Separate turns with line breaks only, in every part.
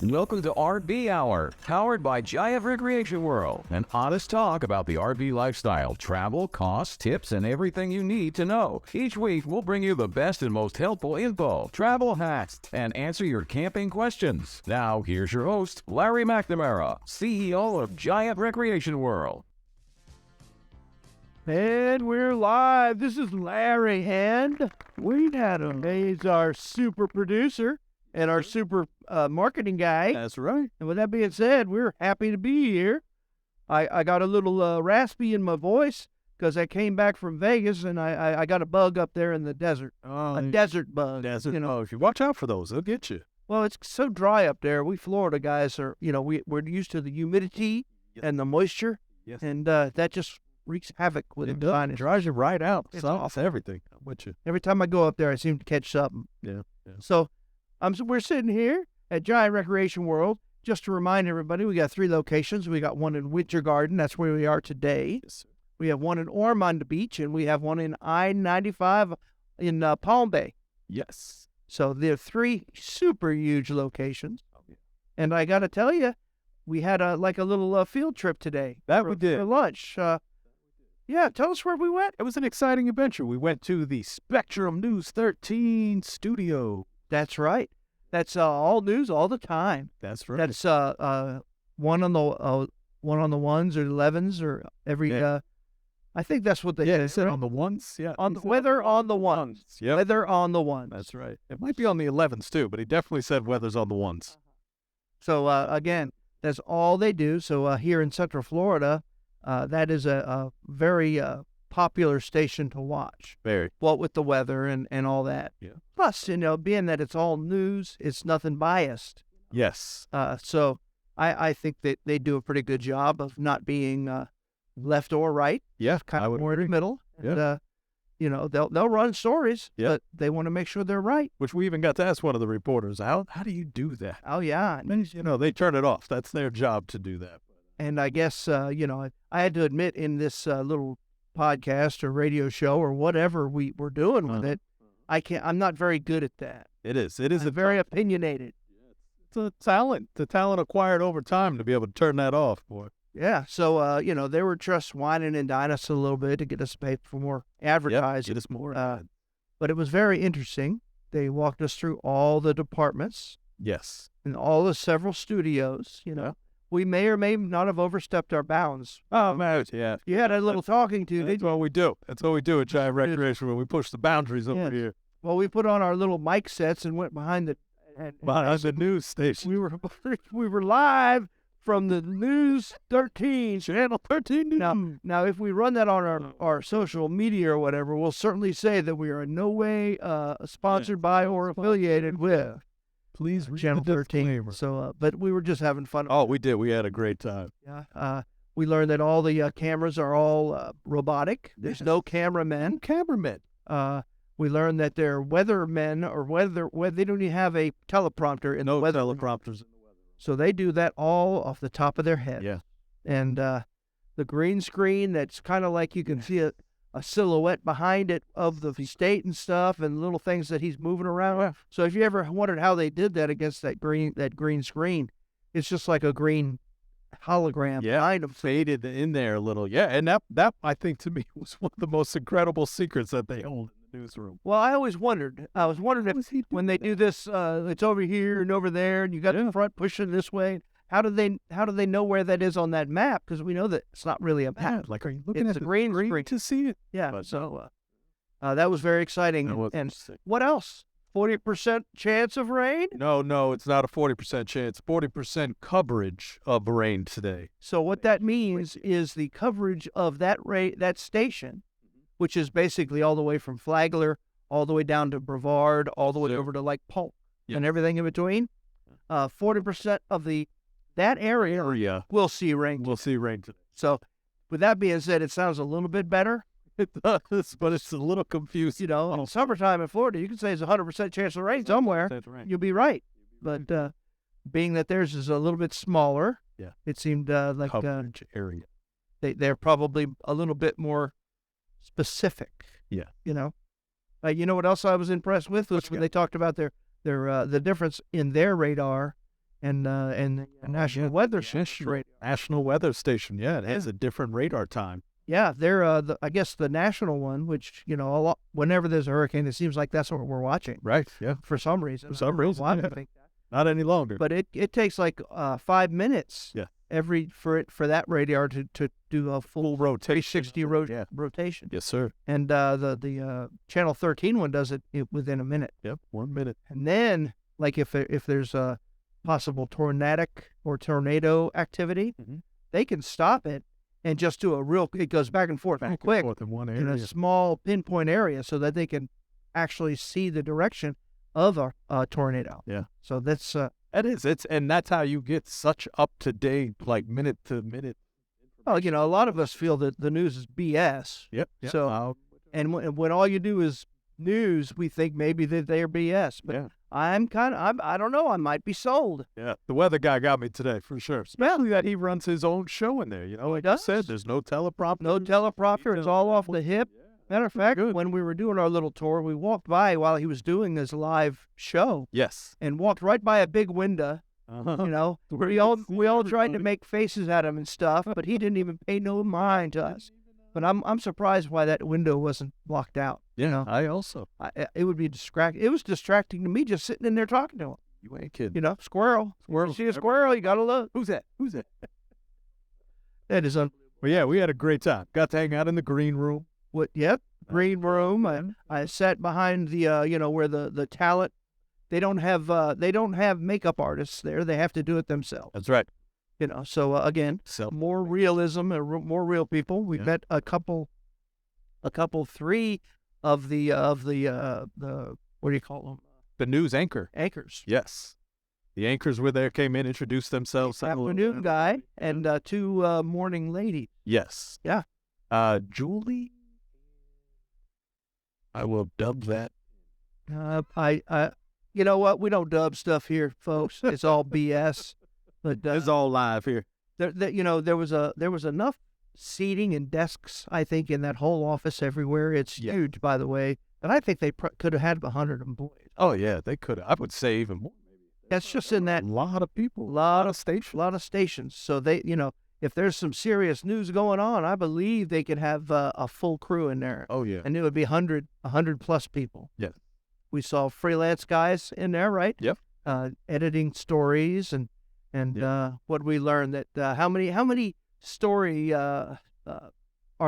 Welcome to RV Hour, powered by Giant Recreation World. An honest talk about the RV lifestyle, travel, costs, tips, and everything you need to know. Each week, we'll bring you the best and most helpful info, travel hacks, and answer your camping questions. Now, here's your host, Larry McNamara, CEO of Giant Recreation World.
And we're live. This is Larry, and Wayne Adam. He's our super producer and our super marketing guy.
That's right.
And with that being said, we're happy to be here. I got a little raspy in my voice because I came back from Vegas and I got a bug up there in the desert. A desert bug.
Desert bugs. You watch out for those. They'll get you.
Well, it's so dry up there. We Florida guys are, we're used to the humidity and the moisture.
Yes.
And that just wreaks havoc with
It
the
does.
sinus.
It dries you right out.
It's
Off everything. I'm with you.
Every time I go up there, I seem to catch something.
Yeah.
So we're sitting here at Giant Recreation World. Just to remind everybody, we got 3 locations. We got one in Winter Garden. That's where we are today.
Yes, sir.
We have one in Ormond Beach, and we have one in I-95 in Palm Bay.
Yes.
So there are 3 super huge locations.
Oh, yeah.
And I got to tell you, we had a little field trip today.
We did.
For lunch. Yeah, tell us where we went.
It was an exciting adventure. We went to the Spectrum News 13 studio.
That's right. That's all news all the time.
That's right.
That's one on the ones or 11s or every.
Yeah.
I think that's what they
They
said.
said
right?
on the ones. Yeah.
On
He
the
said
weather on the ones.
Yep.
Weather on the ones.
That's right. It might be on the 11s too, but he definitely said weather's on the ones.
So again, that's all they do. So here in Central Florida, that is a very popular station to watch.
Very.
What with the weather and all that.
Yeah.
Plus, being that it's all news, it's nothing biased.
Yes.
So I think that they do a pretty good job of not being left or right.
Yeah.
Kind
I
of
would
more in the
agree.
middle.
Yeah.
And, they'll run stories,
Yeah.
but they want to make sure they're right.
Which we even got to ask one of the reporters, how do you do that?
Oh yeah,
And, they turn it off. That's their job to do that.
and I guess I had to admit in this little podcast or radio show or whatever we were doing with it, I'm not very good at that.
It is. It is
I'm very opinionated.
It's a talent. The talent acquired over time to be able to turn that off, boy.
Yeah, so they were just whining and dining us a little bit to get us paid for more advertising.
Get us more.
But it was very interesting. They walked us through all the departments
Yes.
and all the several studios. We may or may not have overstepped our bounds.
Oh, man. Yeah.
You had a little talking to.
That's what we do. That's what we do at Giant Recreation when we push the boundaries over
Yes.
here.
Well, we put on our little mic sets and went behind the.
Behind the news station.
We were live from the News 13.
Channel 13 News.
Now, if we run that on our social media or whatever, we'll certainly say that we are in no way sponsored by or affiliated with
Please read
Channel
the
13.
disclaimer.
So, but we were just having fun.
Oh, we did. We had a great time.
Yeah. We learned that all the cameras are all robotic. There's no cameramen.
Cameramen.
We learned that they're weathermen or they don't even have a teleprompter in the
No
weather.
teleprompters in the weather.
So they do that all off the top of their head.
Yeah.
And the green screen, that's kind of like you can see a silhouette behind it of the state and stuff and little things that he's moving around.
Yeah.
So if you ever wondered how they did that against that green screen, it's just like a green hologram.
Yeah.
Kind of.
Faded in there a little. Yeah. And that I think, to me, was one of the most incredible secrets that they hold in the newsroom.
Well, I always wondered. I was wondering if when they do this, it's over here and over there, and you got the front pushing this way. How do they know where that is on that map? Because we know that it's not really a map.
Like, are you looking
It's
at
a
the
green
screen
screen.
to see it?
Yeah.
But-
So that was very exciting.
That was
And
interesting.
what else? 40% chance of rain.
No, it's not a 40% chance. 40% coverage of rain today.
So what that means is the coverage of that station, which is basically all the way from Flagler, all the way down to Brevard, all the way over to Lake Polk, and everything in between. 40% of that area will see rain.
We'll see rain today.
So with that being said, it sounds a little bit better.
It does, but it's a little confusing.
In summertime in Florida, you can say it's 100% chance of rain somewhere. You'll be right. But being that theirs is a little bit smaller, it seemed like
coverage area.
They're probably a little bit more specific.
Yeah.
You know what else I was impressed with was when they talked about the difference in their radar and the National Weather Station.
National Weather Station. Yeah, it has a different radar time.
Yeah, they're I guess the national one, which a lot. Whenever there's a hurricane, it seems like that's what we're watching.
Right. Yeah.
For some reason.
For some reason.
Why I
Yeah.
think that.
Not any longer.
But it takes like 5 minutes.
Yeah.
For that radar to do a full
rotation.
360 rotation.
Yes, sir.
And the Channel 13 one does it within a minute.
Yep. 1 minute.
And then, like if there's a possible tornado activity, they can stop it and just do it goes back and forth real quick
in one area.
in a small pinpoint area so that they can actually see the direction of a tornado.
Yeah.
So that's
It is. And that's how you get such up to date, like minute to minute.
well, a lot of us feel that the news is BS.
Yep.
So and when all you do is news, we think maybe that they're BS. But
yeah.
I don't know. I might be sold.
Yeah. The weather guy got me today for sure. Especially that he runs his own show in there. Like I said, there's no teleprompter.
No teleprompter. It's all off the hip.
Yeah.
Matter of fact,
Good.
when we were doing our little tour, we walked by while he was doing his live show
Yes.
and walked right by a big window.
Uh-huh.
We all tried to make faces at him and stuff, but he didn't even pay no mind to us. But I'm surprised why that window wasn't blocked out.
Yeah, I also.
It would be distracting. It was distracting to me just sitting in there talking to him.
You ain't kidding.
Squirrel. You see a squirrel, you gotta look.
Who's that?
That is unbelievable.
Well, yeah, we had a great time. Got to hang out in the green room.
Yep. Green room. I sat behind the where the talent. They don't have makeup artists there. They have to do it themselves.
That's right.
So again, more realism and more real people. We met a couple, three of the what do you call them?
The news
Anchors.
Yes. The anchors were there, came in, introduced themselves.
Afternoon guy and two morning ladies.
Yes.
Yeah.
Julie. I will dub that.
You know what? We don't dub stuff here, folks. It's all BS. But
It's all live here.
There was enough seating and desks, I think, in that whole office everywhere. It's huge, by the way. And I think they could have had 100 employees.
Oh, yeah, they could have. I would say even more.
That's just in that.
A lot of people.
A lot of stations. So they, if there's some serious news going on, I believe they could have a full crew in there.
Oh, yeah.
And it would be 100 plus people.
Yes. We
saw freelance guys in there, right?
Yep.
Editing stories and what we learned that how many story are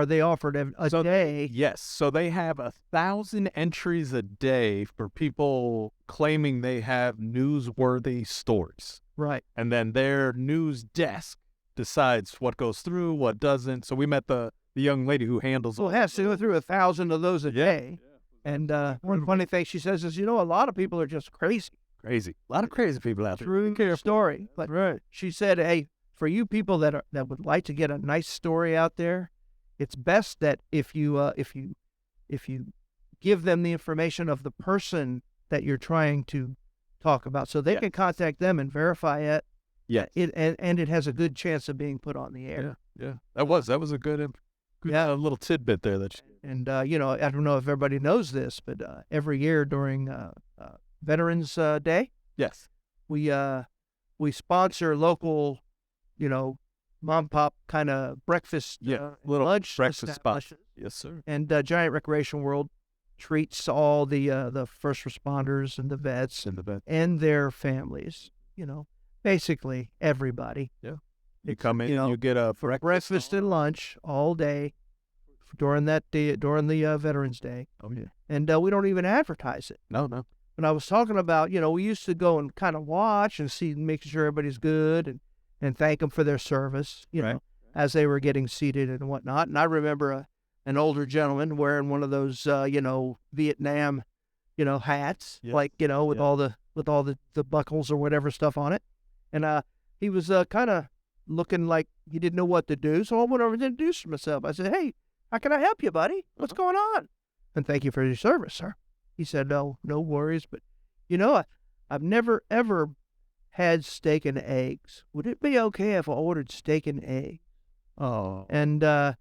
they offered a day?
Yes. So they have 1,000 entries a day for people claiming they have newsworthy stories.
Right.
And then their news desk decides what goes through, what doesn't. So we met the young lady who handles.
Well, it has to go through 1,000 of those a day. And one funny thing she says is, a lot of people are just crazy.
Crazy. A lot of crazy people out there.
True story. But she said, hey, for you people that would like to get a nice story out there, it's best that if you give them the information of the person that you're trying to talk about, so they can contact them and verify it.
Yeah.
And it has a good chance of being put on the air.
Yeah. That was a good little tidbit there that.
And I don't know if everybody knows this, but every year during Veterans Day,
yes,
we sponsor local, mom pop kind of breakfast,
little
lunch
breakfast spots. Yes, sir.
And Giant Recreation World treats all the first responders and the vets and their families. Basically everybody.
Yeah. You come in, you get a
breakfast and lunch all day during the Veterans Day.
Oh yeah.
And we don't even advertise it.
No.
And I was talking about, we used to go and kind of watch and see, making sure everybody's good and thank them for their service, as they were getting seated and whatnot. And I remember an older gentleman wearing one of those, Vietnam, hats, with all the buckles or whatever stuff on it. And he was kind of looking like he didn't know what to do. So I went over and introduced myself. I said, hey, how can I help you, buddy? What's going on? And thank you for your service, sir. He said, no worries. But, I've never, ever had steak and eggs. Would it be okay if I ordered steak and eggs?
Oh.
And I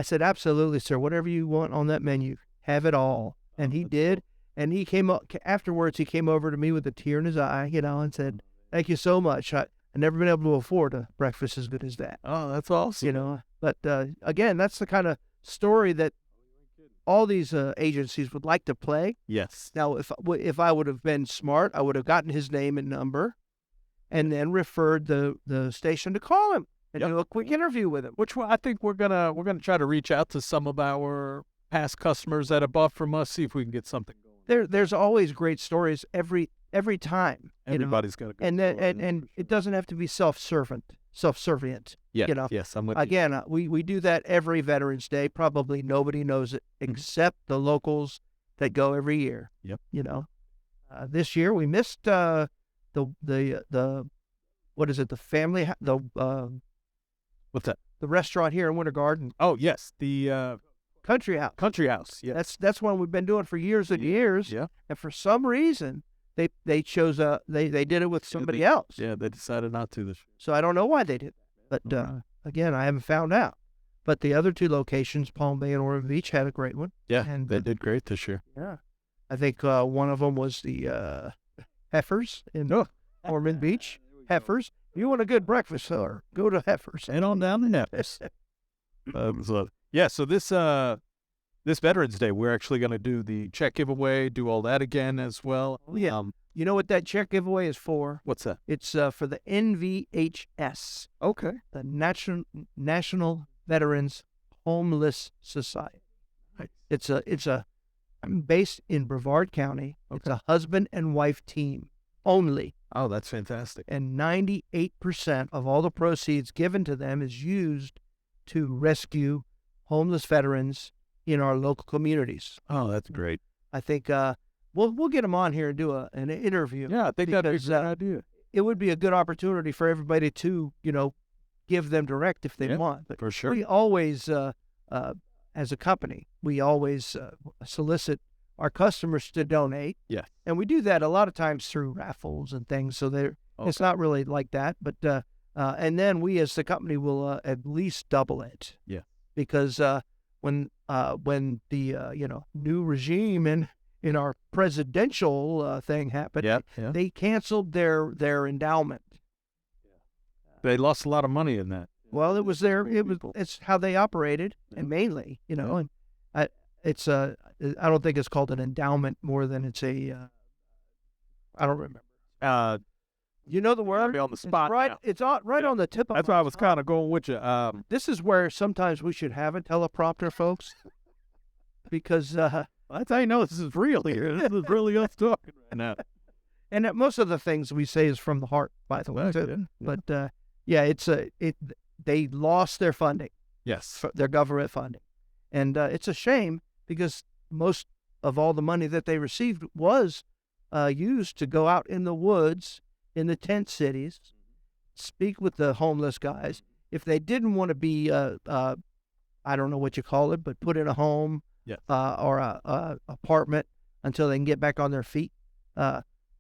said, absolutely, sir. Whatever you want on that menu, have it all. And he did. And he came up afterwards. He came over to me with a tear in his eye, and said, Thank you so much. I've never been able to afford a breakfast as good as that.
Oh, that's awesome.
You know, but again, that's the kind of story that all these agencies would like to play.
Yes.
Now, if I would have been smart, I would have gotten his name and number, and then referred the station to call him and do a quick interview with him.
Which I think we're gonna try to reach out to some of our past customers that have bought from us, see if we can get something going.
There's always great stories every time.
Everybody's got a good
and
story,
and it doesn't have to be self-servient.
Yeah.
You know,
Yes, I'm with you.
again, we do that every Veterans Day. Probably nobody knows it except the locals that go every year.
Yep.
You know, this year we missed the what is it? The family
What's that?
the restaurant here in Winter Garden,
Oh, yes, the
Country House.
country house. Yeah.
That's one we've been doing for years and years.
Yeah.
And for some reason, they chose they did it with somebody else.
Yeah, they decided not to this year.
So I don't know why they did that. But
Okay.
again, I haven't found out. But the other two locations, Palm Bay and Ormond Beach, had a great one.
Yeah,
And
they did great this year.
yeah, I think one of them was the Heifers in Ormond Beach. Heifers. If you want a good breakfast, sir, go to Heifers.
And on down to Naples. Yeah, so this Veterans Day, we're actually going to do the check giveaway, do all that again as well.
Yeah. You know what that check giveaway is for?
What's that?
It's for the NVHS,
Okay.
the National Veterans Homeless Society.
Nice.
It's a based in Brevard County. It's a husband and wife team only,
Oh, that's fantastic.
and 98% of all the proceeds given to them is used to rescue homeless veterans in our local communities.
Oh, that's great.
I think we'll get them on here and do an interview.
Yeah, I think that'd be a
Because,
good idea.
It would be a good opportunity for everybody to, give them direct if they
Yeah,
want. But
for sure.
we always, as a company, we always solicit our customers to donate.
Yeah.
And we do that a lot of times through raffles and things. So it's not really like that. But and then we as the company will at least double it.
Yeah.
Because when the new regime in our presidential thing happened,
Yeah.
they canceled their endowment.
They lost a lot of money in that.
Well, it's how they operated, and mainly, and I don't think it's called an endowment more than it's a, I don't remember. You know the word?
Be on the spot now.
It's right on the tip of
That's
my
why I was
tongue.
kind of going with you.
This is where sometimes we should have a teleprompter, folks, because
That's how you know this is real here. This is really us talking right now.
and that most of the things we say is from the heart, by the way. Too.
Yeah.
But they lost their funding.
Yes.
Their government funding. And it's a shame because most of all the money that they received was used to go out in the woods, in the tent cities, speak with the homeless guys. If they didn't want to be, I don't know what you call it, but put in a home or a apartment until they can get back on their feet,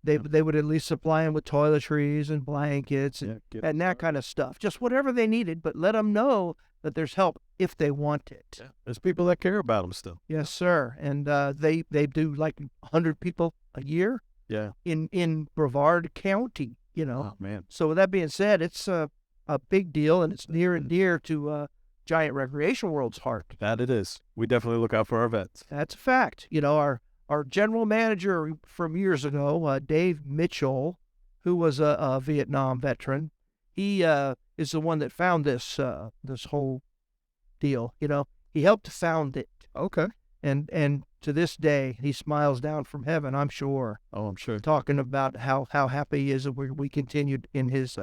they would at least supply them with toiletries and blankets and that kind of stuff. Just whatever they needed, but let them know that there's help if they want it.
Yeah. There's people that care about them still.
Yes, sir. And they do like 100 people a year.
Yeah.
In Brevard County,
Oh, man.
So with that being said, it's a big deal, and it's near and dear to Giant Recreation World's heart.
That it is. We definitely look out for our vets.
That's a fact. Our general manager from years ago, Dave Mitchell, who was a Vietnam veteran, he is the one that found this whole deal. He helped to found it.
Okay.
And to this day, he smiles down from heaven, I'm sure,
Oh, I'm sure.
talking about how happy he is that we continued in his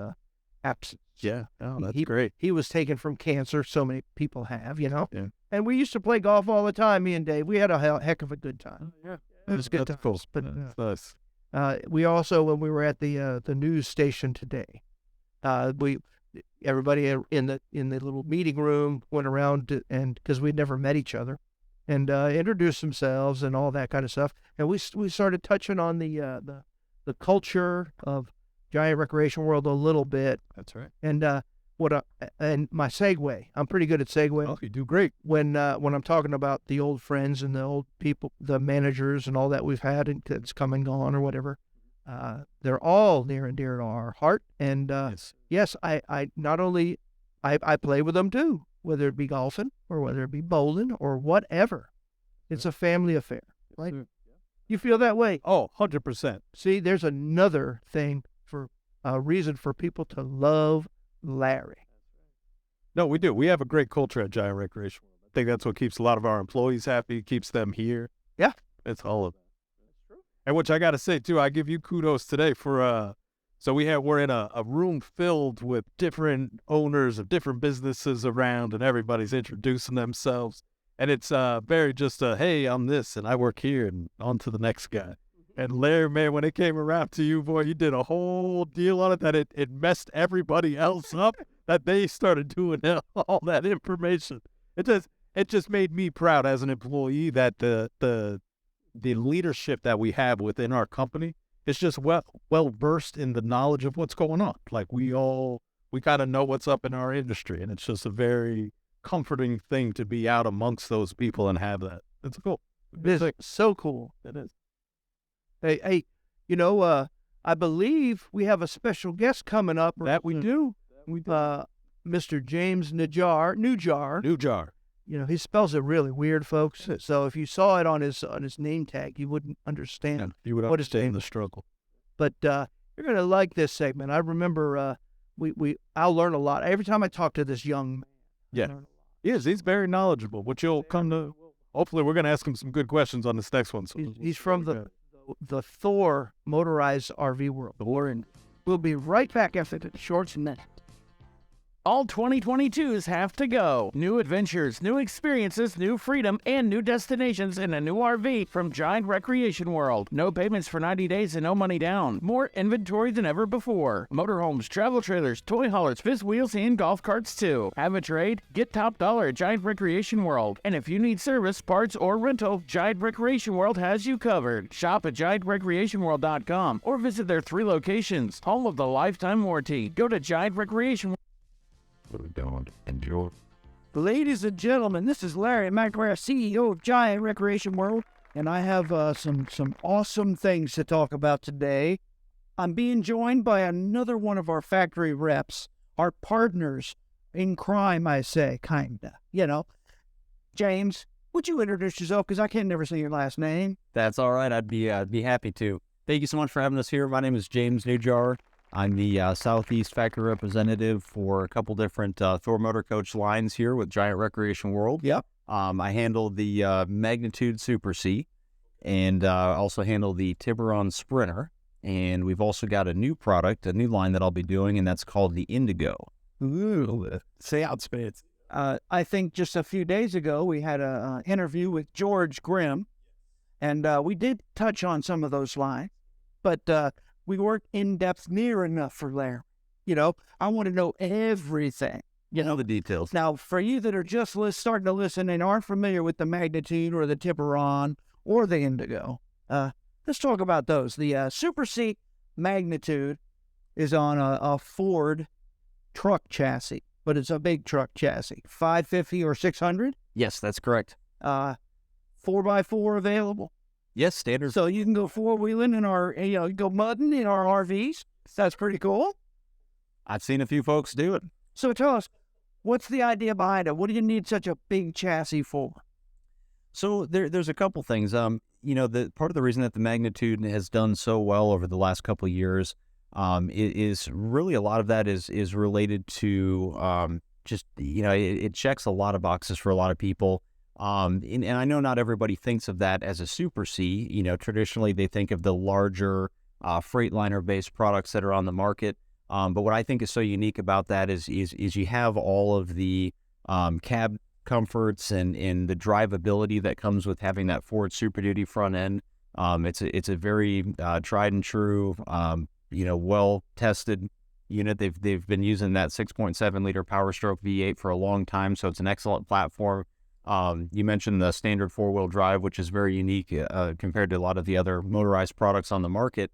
absence.
Yeah. Oh, that's
He-
great.
He was taken from cancer. So many people have,
Yeah.
And we used to play golf all the time, me and Dave. We had a heck of a good time.
Yeah.
It was good
That's
times,
cool.
but,
That's nice.
We also, when we were at the news station today, everybody in the little meeting room went around and because we'd never met each other, and introduced themselves and all that kind of stuff. And we started touching on the culture of Giant Recreation World a little bit,
That's right.
and and my segue. I'm pretty good at segue.
Oh, you do great.
When I'm talking about the old friends and the old people, the managers and all that we've had and that's come and gone or whatever, They're all near and dear to our heart. And yes, I not only I play with them too, whether it be golfing or whether it be bowling or whatever. It's a family affair, right? You feel that way?
Oh, 100%.
See, there's another thing for a reason for people to love Larry.
No, we do. We have a great culture at Giant Recreation World. I think that's what keeps a lot of our employees happy, keeps them here.
Yeah.
It's all of that. That's true. And which I got to say, too, I give you kudos today for, so we're in a room filled with different owners of different businesses around, and everybody's introducing themselves. And it's very just hey, I'm this, and I work here, and on to the next guy. And Larry, man, when it came around to you, boy, you did a whole deal on it that it messed everybody else up, that they started doing all that information. It just made me proud as an employee that the leadership that we have within our company is just well versed in the knowledge of what's going on. Like we kind of know what's up in our industry, and it's just a very comforting thing to be out amongst those people and have that. It's cool.
It's so cool.
It is.
Hey, I believe we have a special guest coming up.
That we do.
Mr. James Neujahr. He spells it really weird, folks. So if you saw it on his name tag, you wouldn't understand.
Yeah, you would
what his
understand
name
the
is.
struggle.
But you're gonna like this segment. I remember I'll learn a lot every time I talk to this young man.
Yeah. Yes, he's very knowledgeable, which you'll come to. Hopefully, we're going to ask him some good questions on this next one. So
He's from the Thor Motorized RV World. And we'll be right back after the short minute.
All 2022s have to go. New adventures, new experiences, new freedom, and new destinations in a new RV from Giant Recreation World. No payments for 90 days and no money down. More inventory than ever before. Motorhomes, travel trailers, toy haulers, fifth wheels, and golf carts too. Have a trade? Get top dollar at Giant Recreation World. And if you need service, parts, or rental, Giant Recreation World has you covered. Shop at GiantRecreationWorld.com or visit their 3 locations. Home of the lifetime warranty. Go to Giant Recreation World.
Don't enjoy.
Ladies and gentlemen, this is Larry McNamara, CEO of Giant Recreation World, and I have some awesome things to talk about today. I'm being joined by another one of our factory reps, our partners in crime, I say, kinda. James, would you introduce yourself? Because I can't never say your last name.
That's all right. I'd be happy to. Thank you so much for having us here. My name is James Neujahr. I'm the Southeast factory representative for a couple different Thor Motor Coach lines here with Giant Recreation World.
Yep.
I handle the Magnitude Super C and also handle the Tiburon Sprinter. And we've also got a new product, a new line that I'll be doing, and that's called the Indigo.
Ooh.
say out spades.
I think just a few days ago we had an interview with George Grimm, and we did touch on some of those lines, but we weren't in depth near enough for Larry. I want to know everything.
The details.
Now, for you that are just starting to listen and aren't familiar with the Magnitude or the Tiburon or the Indigo, let's talk about those. The Super C Magnitude is on a Ford truck chassis, but it's a big truck chassis, 550 or 600.
Yes, that's correct.
4x4 available.
Yes, standard.
So you can go four-wheeling in our, go mudding in our RVs. That's pretty cool.
I've seen a few folks do it.
So tell us, what's the idea behind it? What do you need such a big chassis for?
So there's a couple things. The part of the reason that the Magnitude has done so well over the last couple of years is really a lot of that is related to it checks a lot of boxes for a lot of people. And I know not everybody thinks of that as a Super C. Traditionally they think of the larger Freightliner-based products that are on the market. But what I think is so unique about that is you have all of the cab comforts and the drivability that comes with having that Ford Super Duty front end. It's a very tried and true, well tested unit. They've been using that 6.7 liter Power Stroke V8 for a long time, so it's an excellent platform. You mentioned the standard 4-wheel drive, which is very unique compared to a lot of the other motorized products on the market.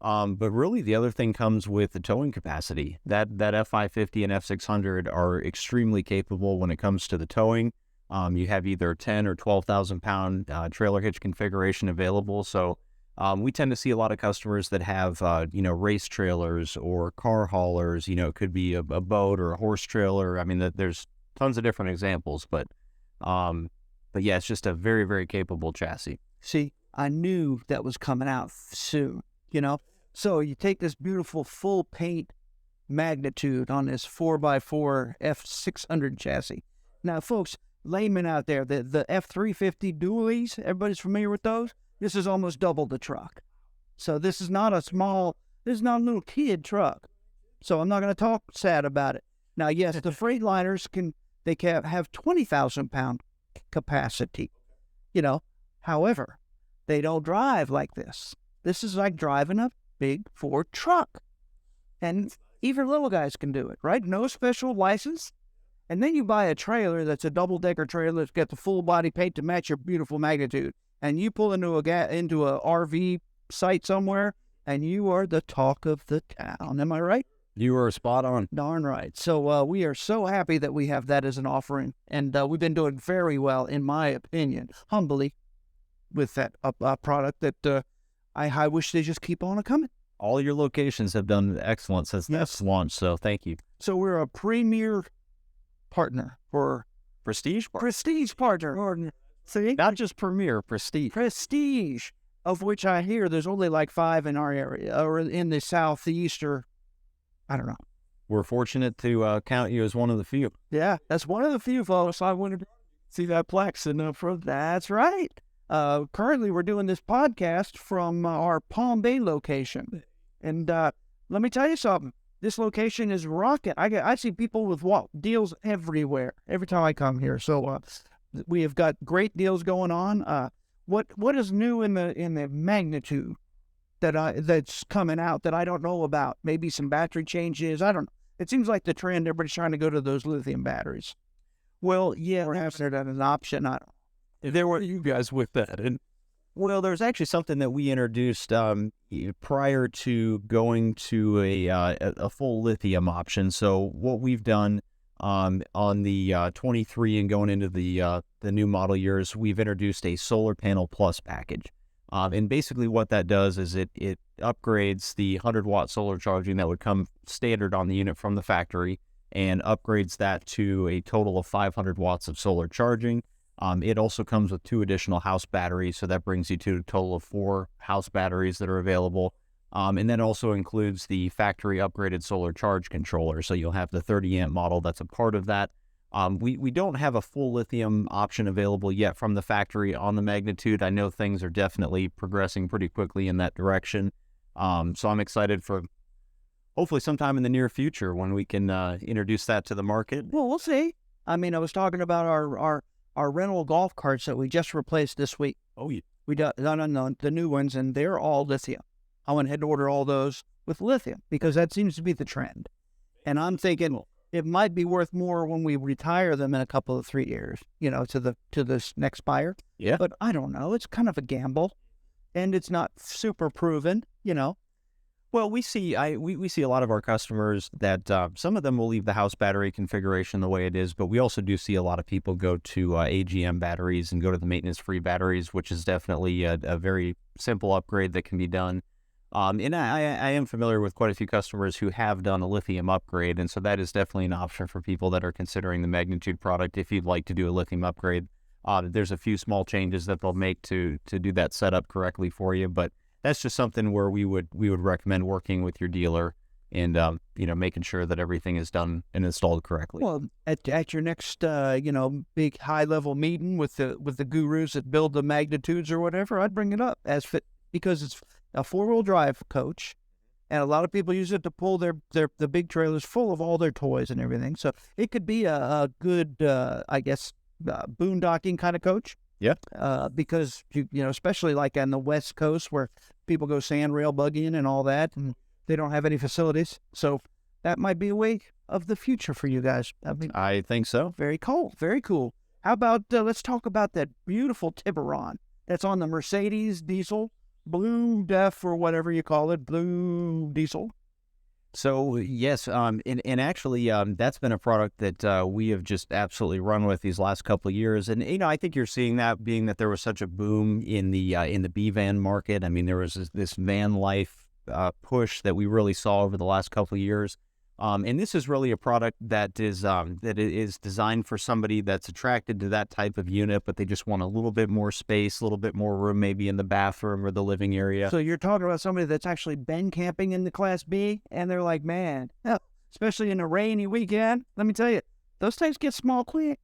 But really, the other thing comes with the towing capacity. That F550 and F600 are extremely capable when it comes to the towing. You have either 10 or 12,000 pound trailer hitch configuration available. So We tend to see a lot of customers that have, race trailers or car haulers. It could be a boat or a horse trailer. I mean, there's tons of different examples, but yeah, it's just a very, very capable chassis.
See, I knew that was coming out soon, So you take this beautiful full paint magnitude on this 4x4 F600 chassis. Now, folks, laymen out there, the F350 dualies, everybody's familiar with those? This is almost double the truck. So this is not this is not a little kid truck. So I'm not going to talk sad about it. Now, yes, the Freightliners can have 20,000 pound capacity, However, they don't drive like this. This is like driving a big Ford truck. And even little guys can do it, right? No special license. And then you buy a trailer that's a double-decker trailer that's got the full body paint to match your beautiful magnitude. And you pull into a RV site somewhere, and you are the talk of the town. Am I right?
You are spot on.
Darn right. So we are so happy that we have that as an offering. And we've been doing very well, in my opinion, humbly, with that product that I wish they just keep on coming.
All your locations have done excellent since that's launched, so thank you.
So we're a premier partner for
Prestige
partner. See?
Not just premier, prestige.
Of which I hear there's only like 5 in our area, or in the southeast, or I don't know.
We're fortunate to count you as one of the few.
Yeah, that's one of the few, folks. I wanted to see that plaque sitting up front. That's right. Currently, we're doing this podcast from our Palm Bay location. And let me tell you something. This location is rocking. I see people with deals everywhere every time I come here. So we have got great deals going on. What is new in the magnitude that's coming out that I don't know about? Maybe some battery changes. I don't know. It seems like the trend. Everybody's trying to go to those lithium batteries.
Well, yeah.
Or having it as an option. I don't know.
There were you guys with that, and
well, there's actually something that we introduced prior to going to a full lithium option. So what we've done on the 23 and going into the new model years, we've introduced a solar panel plus package. And basically what that does is it upgrades the 100-watt solar charging that would come standard on the unit from the factory and upgrades that to a total of 500 watts of solar charging. It also comes with 2 additional house batteries, so that brings you to a total of 4 house batteries that are available. And that also includes the factory upgraded solar charge controller, so you'll have the 30-amp model that's a part of that. We don't have a full lithium option available yet from the factory on the Magnitude. I know things are definitely progressing pretty quickly in that direction. So I'm excited for hopefully sometime in the near future when we can introduce that to the market.
Well, we'll see. I mean, I was talking about our rental golf carts that we just replaced this week.
Oh, yeah.
We done the new ones, and they're all lithium. I went ahead and ordered all those with lithium because that seems to be the trend. And I'm thinking it might be worth more when we retire them in a couple of 3 years, to this next buyer.
Yeah.
But I don't know. It's kind of a gamble, and it's not super proven,
Well, we see a lot of our customers that some of them will leave the house battery configuration the way it is, but we also do see a lot of people go to AGM batteries and go to the maintenance-free batteries, which is definitely a very simple upgrade that can be done. And I am familiar with quite a few customers who have done a lithium upgrade, and so that is definitely an option for people that are considering the Magnitude product if you'd like to do a lithium upgrade. There's a few small changes that they'll make to do that setup correctly for you, but that's just something where we would recommend working with your dealer and making sure that everything is done and installed correctly.
Well, at your next big high level meeting with the gurus that build the Magnitudes or whatever, I'd bring it up because it's a 4-wheel drive coach, and a lot of people use it to pull the big trailers full of all their toys and everything. So it could be a good boondocking kind of coach.
Yeah.
Because especially like on the West Coast where people go sand rail buggying and all that, and they don't have any facilities. So that might be a way of the future for you guys.
I think so.
Very cool. Very cool. How about let's talk about that beautiful Tiburon that's on the Mercedes diesel, blue def or whatever you call it, blue diesel.
So yes, and actually, that's been a product that we have just absolutely run with these last couple of years, and I think you're seeing that being that there was such a boom in the B van market. I mean, there was this van life push that we really saw over the last couple of years, and this is really a product that is designed for somebody that's attracted to that type of unit, but they just want a little bit more space, a little bit more room, maybe in the bathroom or the living area.
So you're talking about somebody that's actually been camping in the Class B, and they're like, man, especially in a rainy weekend, let me tell you, those things get small quick.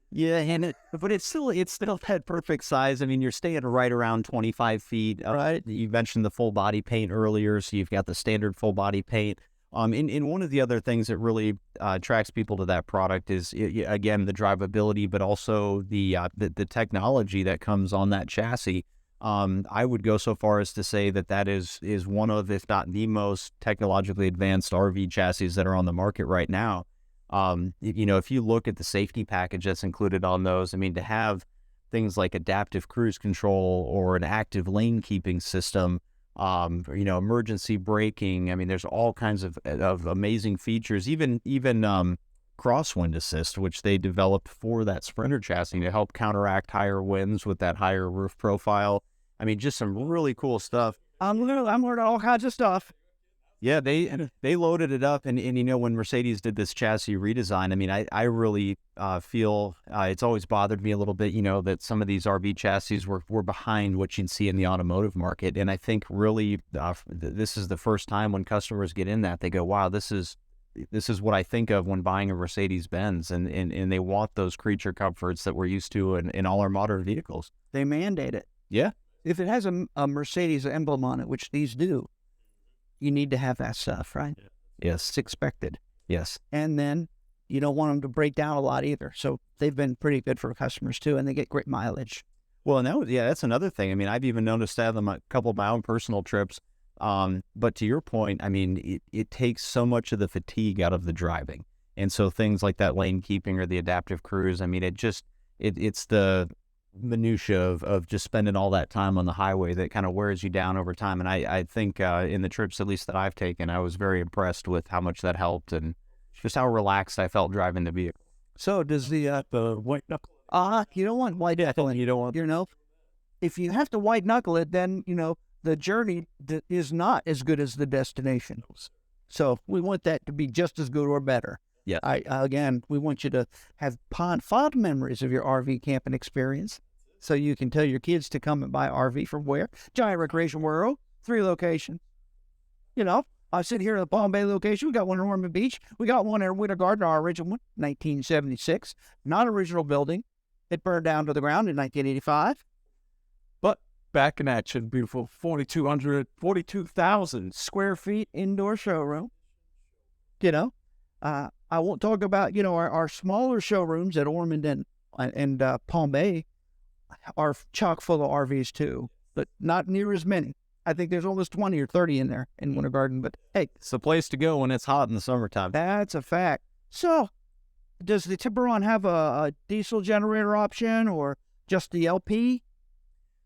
Yeah, but it's still that perfect size. I mean, you're staying right around 25 feet.
Right.
You mentioned the full body paint earlier, so you've got the standard full body paint. And one of the other things that really attracts people to that product is, again, the drivability, but also the technology that comes on that chassis. I would go so far as to say that is one of, if not the most technologically advanced RV chassis that are on the market right now. If you look at the safety package that's included on those, I mean, to have things like adaptive cruise control or an active lane keeping system, emergency braking. I mean, there's all kinds of amazing features, even crosswind assist, which they developed for that Sprinter chassis to help counteract higher winds with that higher roof profile. I mean, just some really cool stuff.
I'm learning all kinds of stuff.
Yeah, they loaded it up, and when Mercedes did this chassis redesign, I mean, I really feel it's always bothered me a little bit, that some of these RV chassis were behind what you'd see in the automotive market, and I think really this is the first time when customers get in that they go, wow, this is what I think of when buying a Mercedes-Benz, and they want those creature comforts that we're used to in all our modern vehicles.
They mandate it.
Yeah.
If it has a Mercedes emblem on it, which these do, you need to have that stuff, right?
Yes.
It's expected.
Yes.
And then you don't want them to break down a lot either. So they've been pretty good for customers too, and they get great mileage.
Well, and that's another thing. I mean, I've even noticed that on a couple of my own personal trips. But to your point, I mean, it takes so much of the fatigue out of the driving. And so things like that lane keeping or the adaptive cruise, I mean, it's the minutia of just spending all that time on the highway that kind of wears you down over time. And I think in the trips, at least that I've taken, I was very impressed with how much that helped and just how relaxed I felt driving the vehicle.
So does the white knuckle? You don't want white knuckling. You don't want, if you have to white knuckle it, then, the journey is not as good as the destination. So we want that to be just as good or better.
Yeah.
We want you to have fond memories of your RV camping experience. So you can tell your kids to come and buy RV from where? Giant Recreation World, 3 locations. I sit here at the Palm Bay location. We got one in Ormond Beach. We got one in Winter Garden, our original one, 1976. Not original building. It burned down to the ground in 1985.
But back in action, beautiful 42,000
square feet indoor showroom. I won't talk about, our smaller showrooms at Ormond and Palm Bay are chock full of RVs too, but not near as many. I think there's almost 20 or 30 in there in Winter Garden, but hey.
It's the place to go when it's hot in the summertime.
That's a fact. So, does the Tiburon have a diesel generator option or just the LP?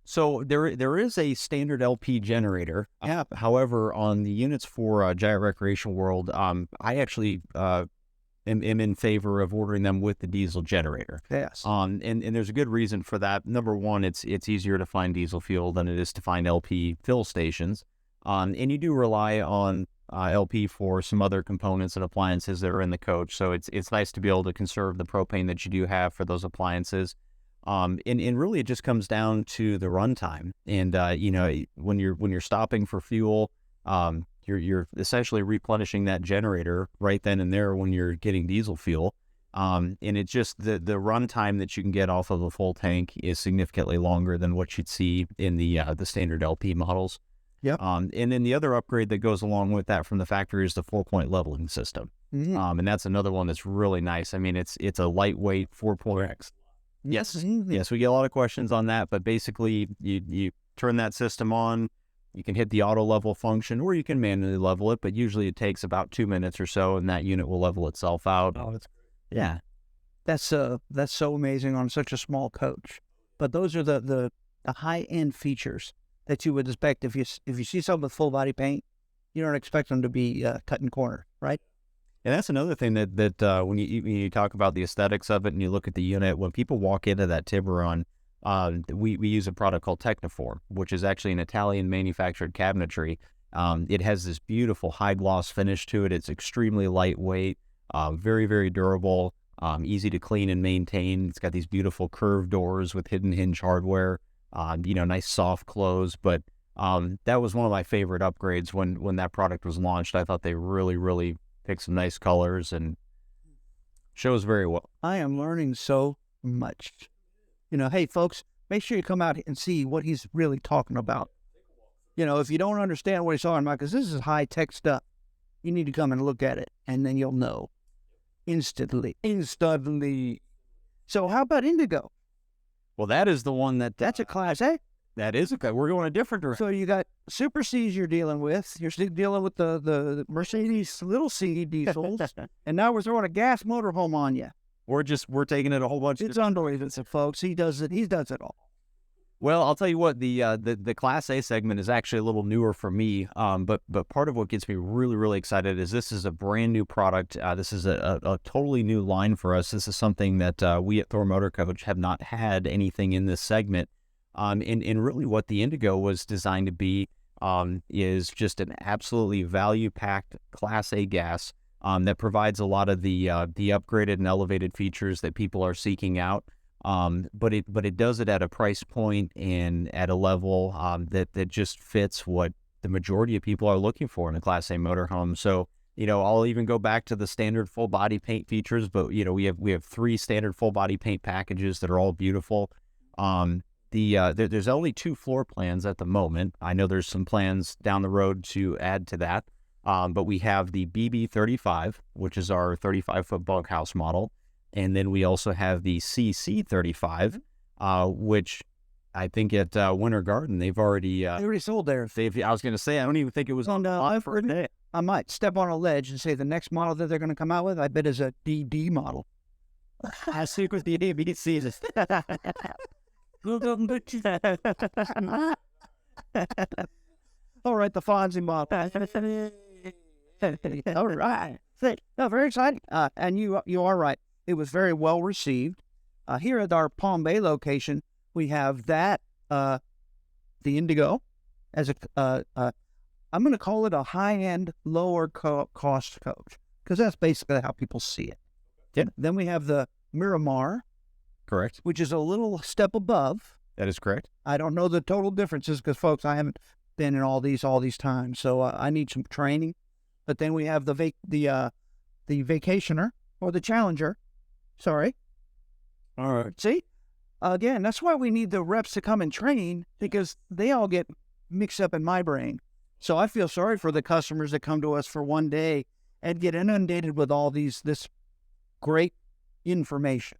So there is a standard LP generator.
Yeah.
However, on the units for Giant Recreation World, I actually am in favor of ordering them with the diesel generator.
Yes.
And there's a good reason for that. Number one, it's easier to find diesel fuel than it is to find LP fill stations. And you do rely on LP for some other components and appliances that are in the coach. So it's nice to be able to conserve the propane that you do have for those appliances. And really it just comes down to the runtime. And when you're stopping for fuel, you're essentially replenishing that generator right then and there when you're getting diesel fuel. And it's just the runtime that you can get off of a full tank is significantly longer than what you'd see in the standard LP models.
Yep.
And then the other upgrade that goes along with that from the factory is the 4-point leveling system.
Mm-hmm.
And that's another one that's really nice. I mean, it's a lightweight 4-point. Yes.
Mm-hmm.
Yes, we get a lot of questions on that, but basically you turn that system on, you can hit the auto level function or you can manually level it, but usually it takes about 2 minutes or so and that unit will level itself out.
Oh, that's
yeah.
That's so amazing on such a small coach. But those are the high-end features that you would expect if you see something with full body paint. You don't expect them to be cutting corners, right?
And that's another thing that when you talk about the aesthetics of it and you look at the unit, when people walk into that Tiburon, we use a product called Techniform, which is actually an Italian manufactured cabinetry. It has this beautiful high gloss finish to it. It's extremely lightweight, very, very durable, easy to clean and maintain. It's got these beautiful curved doors with hidden hinge hardware, nice soft close. But that was one of my favorite upgrades when that product was launched. I thought they really, really picked some nice colors and shows very well.
I am learning so much. Hey, folks, make sure you come out and see what he's really talking about. If you don't understand what he's talking about, because this is high-tech stuff, you need to come and look at it, and then you'll know instantly. So how about Indigo?
Well, that is the one
That's a Class A.
that is we're going a different direction.
So you got Super Cs you're dealing with. You're still dealing with the Mercedes little C diesels, and now we're throwing a gas motorhome on you.
We're taking it a whole bunch.
It's unbelievable, folks. He does it. He does it all.
Well, I'll tell you what, the Class A segment is actually a little newer for me, but part of what gets me really, really excited is this is a brand new product. This is a totally new line for us. This is something that we at Thor Motor Coach have not had anything in this segment. And really what the Indigo was designed to be is just an absolutely value-packed Class A gas that provides a lot of the upgraded and elevated features that people are seeking out. But it does it at a price point and at a level that just fits what the majority of people are looking for in a Class A motorhome. So, I'll even go back to the standard full body paint features, but we have 3 standard full body paint packages that are all beautiful. There's only 2 floor plans at the moment. I know there's some plans down the road to add to that. But we have the BB35, which is our 35-foot bunkhouse model. And then we also have the CC35, which I think at Winter Garden, they've already...
They already sold there.
I was going to say, I don't even think it was on
I've heard it. I might step on a ledge and say the next model that they're going to come out with, I bet, is a DD model.
I see with the ABCs.
All right, the Fonzie model. All right. No, very exciting. And you are right. It was very well received. Here at our Palm Bay location, we have that, the Indigo, as I'm going to call it a high-end, lower-cost coach, because that's basically how people see it.
Yeah.
Then we have the Miramar,
Correct.
which is a little step above.
That is correct.
I don't know the total differences because, folks, I haven't been in all these times, so I need some training. But then we have the Vacationer, or the Challenger. Sorry.
All right.
See? Again, that's why we need the reps to come and train, because they all get mixed up in my brain. So I feel sorry for the customers that come to us for one day and get inundated with all this great information.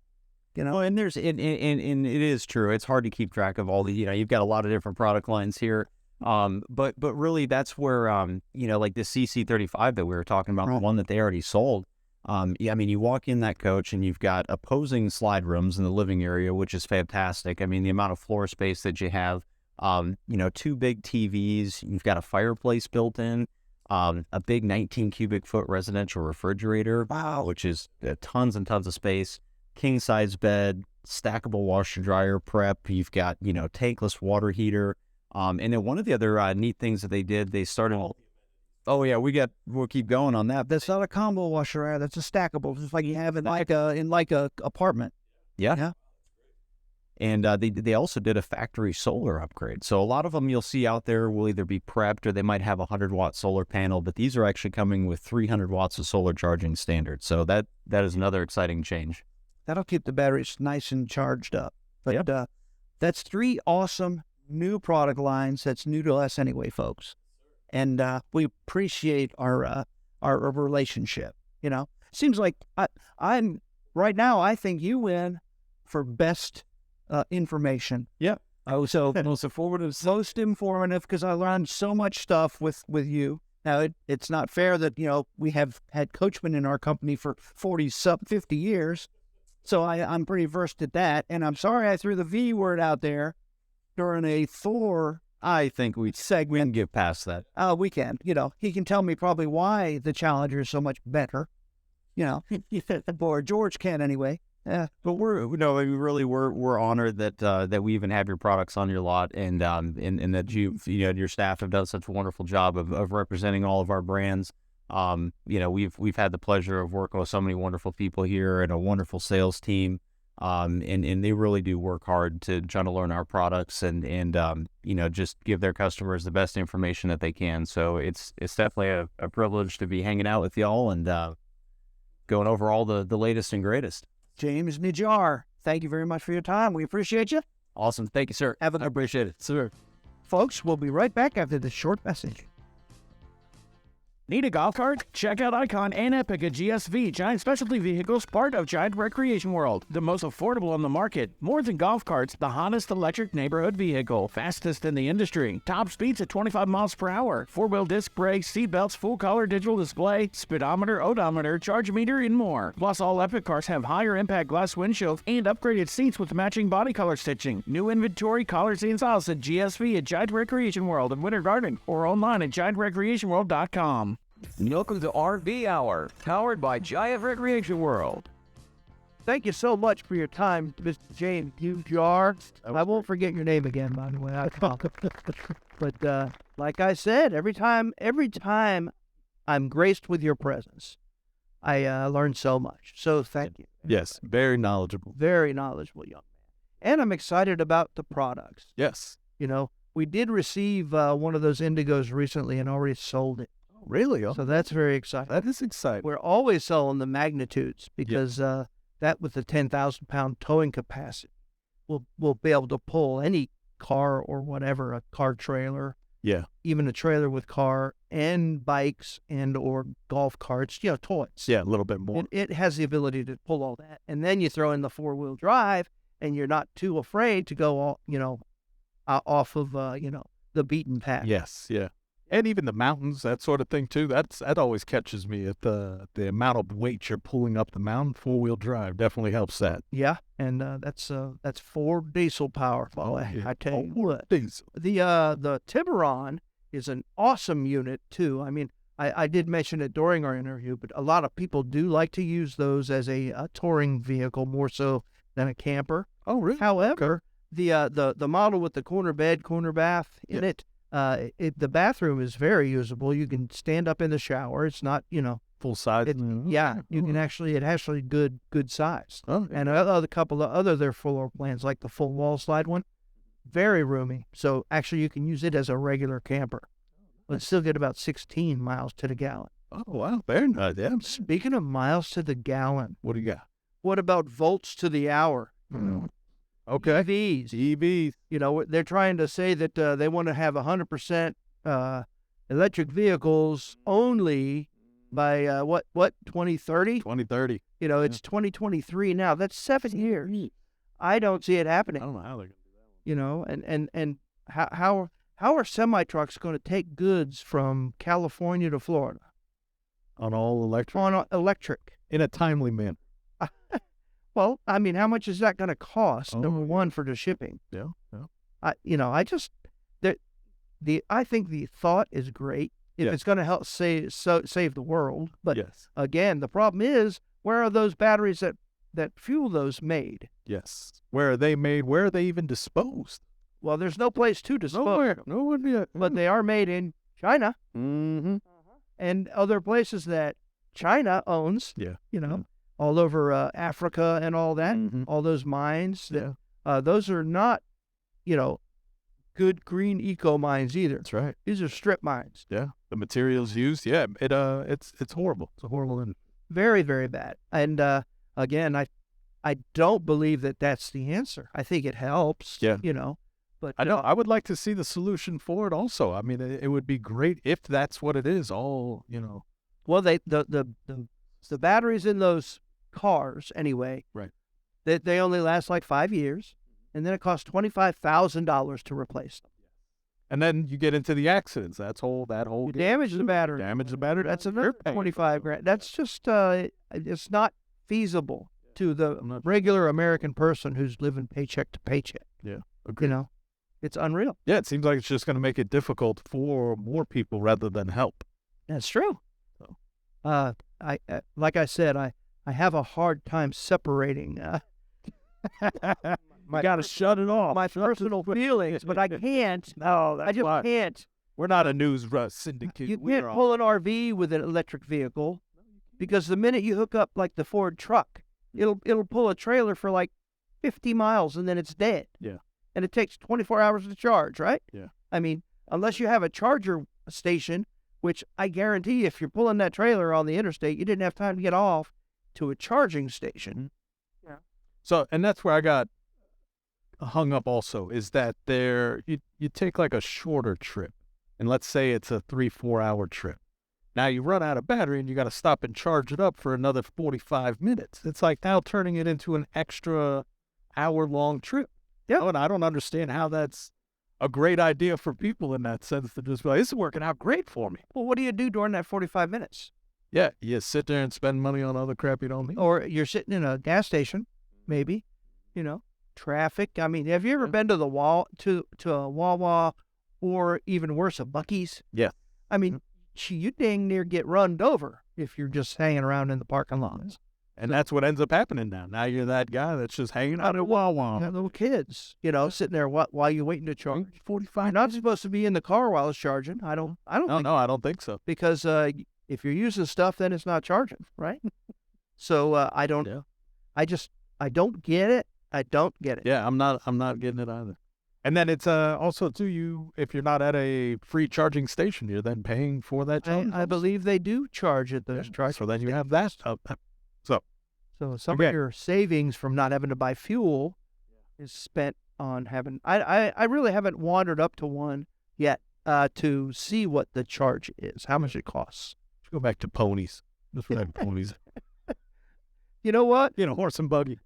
Well, and there's and it is true. It's hard to keep track of all the. You've got a lot of different product lines here. But really, that's where like the CC35 that we were talking about, the one that they already sold. You walk in that coach and you've got opposing slide rooms in the living area, which is fantastic. I mean, the amount of floor space that you have, 2 big TVs, you've got a fireplace built in, a big 19 cubic foot residential refrigerator, which is tons and tons of space, king size bed, stackable washer dryer prep. You've got, tankless water heater. And then one of the other neat things that they did, they started. Oh yeah, we'll keep going on that.
That's not a combo washer, that's a stackable, just like you have in like a apartment.
Yeah. And they also did a factory solar upgrade. So a lot of them you'll see out there will either be prepped or they might have a 100-watt solar panel, but these are actually coming with 300 watts of solar charging standard. So that is another exciting change.
That'll keep the batteries nice and charged up. But that's 3 awesome new product lines that's new to us anyway, folks. And we appreciate our relationship. Seems like I'm right now. I think you win for best information.
Yeah.
So most informative, because I learned so much stuff with you. Now it's not fair that we have had coachmen in our company for 50 years, so I'm pretty versed at that. And I'm sorry I threw the V word out there during a Thor
I think we can get past that.
We can. You know, he can tell me probably why the Challenger is so much better. You know, or George can anyway. Yeah.
But we're honored that we even have your products on your lot, and that your staff have done such a wonderful job of representing all of our brands. We've had the pleasure of working with so many wonderful people here and a wonderful sales team. And they really do work hard to try to learn our products and just give their customers the best information that they can. So it's definitely a privilege to be hanging out with y'all and going over all the latest and greatest.
James Neujahr, thank you very much for your time. We appreciate you.
Awesome. Thank you, sir. I appreciate it, sir.
Folks, we'll be right back after this short message.
Need a golf cart? Check out Icon and Epica GSV, Giant Specialty Vehicles, part of Giant Recreation World. The most affordable on the market. More than golf carts, the hottest electric neighborhood vehicle. Fastest in the industry. Top speeds at 25 miles per hour. Four-wheel disc brakes, seat belts, full-color digital display, speedometer, odometer, charge meter, and more. Plus, all Epic cars have higher impact glass windshields and upgraded seats with matching body color stitching. New inventory, colors, and styles at GSV at Giant Recreation World in Winter Garden or online at giantrecreationworld.com.
Welcome to RV Hour, powered by Giant Recreation World.
Thank you so much for your time, Mr. James Neujahr. I won't forget your name again, by the way. But like I said, every time I'm graced with your presence, I learn so much. So thank you.
Yes, very knowledgeable.
Very knowledgeable young man. And I'm excited about the products.
Yes.
You know, we did receive one of those Indigos recently and already sold it.
Really?
So that's very exciting.
That is exciting.
We're always selling the magnitudes because that with the 10,000-pound towing capacity will be able to pull any car or whatever, a car trailer, even a trailer with car and bikes and or golf carts, toys.
Yeah, a little bit more.
It has the ability to pull all that. And then you throw in the four-wheel drive and you're not too afraid to go off of the beaten path.
Yes, yeah. And even the mountains, that sort of thing too. That always catches me at the amount of weight you're pulling up the mountain. 4-wheel drive definitely helps that.
Yeah, and that's 4 diesel power. I tell you what,
diesel.
The Tiburon is an awesome unit too. I mean, I did mention it during our interview, but a lot of people do like to use those as a touring vehicle more so than a camper.
Oh, really?
However, the model with the corner bed, corner bath in it. The bathroom is very usable. You can stand up in the shower. It's not,
full size.
You can actually, it actually good size.
Oh,
and a couple of other their floor plans, like the full wall slide one, very roomy. So actually, you can use it as a regular camper, but still get about 16 miles to the gallon.
Oh wow, very nice. Yeah.
Speaking of miles to the gallon,
What do you got?
what about volts to the hour?
Okay.
EVs. They're trying to say that they want to have 100% electric vehicles only by 2030?
2030.
It's 2023 now. That's 7 years. I don't see it happening.
I don't know how they're going to do that one.
And how are semi-trucks going to take goods from California to Florida?
On all electric?
On electric.
In a timely manner.
Well, I mean, how much is that going to cost? Number one, for the shipping.
Yeah.
I think the thought is great if it's going to help save the world. But again, the problem is, where are those batteries that fuel those made?
Yes. Where are they made? Where are they even disposed?
Well, there's no place to dispose.
Nowhere.
But they are made in China.
Mm-hmm.
And other places that China owns.
Yeah.
All over Africa and all that, all those mines. Those are not, good green eco mines either.
That's right.
These are strip mines.
Yeah. The materials used, it's horrible. It's a horrible and
Very, very bad. And again, I don't believe that that's the answer. I think it helps.
Yeah.
But
I know I would like to see the solution for it also. I mean, it would be great if that's what it is. All
Well, the batteries in those cars anyway.
Right.
They only last like 5 years, and then it costs $25,000 to replace them.
And then you get into the accidents. That whole
You damage the battery.
Damage the battery.
That's another $25,000. That's just it's not feasible to the regular American person who's living paycheck to paycheck.
Yeah. Agreed.
It's unreal.
Yeah, it seems like it's just going to make it difficult for more people rather than help.
That's true.
So.
I like I said, I have a hard time separating
You got to shut it off.
my personal feelings, but I can't.
No, that's
I just
why.
can't.
We're not a news syndicate.
You
We're
can't pull an RV with an electric vehicle because the minute you hook up like the Ford truck, it'll pull a trailer for like 50 miles and then it's dead.
Yeah.
And it takes 24 hours to charge, right?
Yeah.
I mean, unless you have a charger station, which I guarantee if you're pulling that trailer on the interstate, you didn't have time to get off to a charging station.
Yeah. So, and that's where I got hung up also, is that you take like a shorter trip, and let's say it's a 3-4 hour trip. Now you run out of battery and you got to stop and charge it up for another 45 minutes. It's like now turning it into an extra hour-long trip.
Yeah.
And I don't understand how that's a great idea for people in that sense to just be like, this is working out great for me.
Well, what do you do during that 45 minutes?
Yeah, you sit there and spend money on other crap you don't need.
Or you're sitting in a gas station, maybe, traffic. I mean, have you ever been to the to a Wawa or even worse, a Buc-ee's?
Yeah.
I mean, you dang near get runned over if you're just hanging around in the parking lots.
And that's what ends up happening now. Now you're that guy that's just hanging out at Wawa.
Got little kids, sitting there while you're waiting to charge.
45.
You're not supposed to be in the car while it's charging. I don't think,
No, I don't think so.
because if you're using stuff, then it's not charging, right? So I don't.
Yeah.
I don't get it. I don't get it.
Yeah, I'm not getting it either. And then it's also too, if you're not at a free charging station, you're then paying for that charge.
I believe they do charge at those charge.
So then you have that.
So some
Okay.
of your savings from not having to buy fuel is spent on having. I really haven't wandered up to one yet to see what the charge is, how much it costs.
Let's go back to ponies. Just ride ponies.
You know what?
Horse and buggy.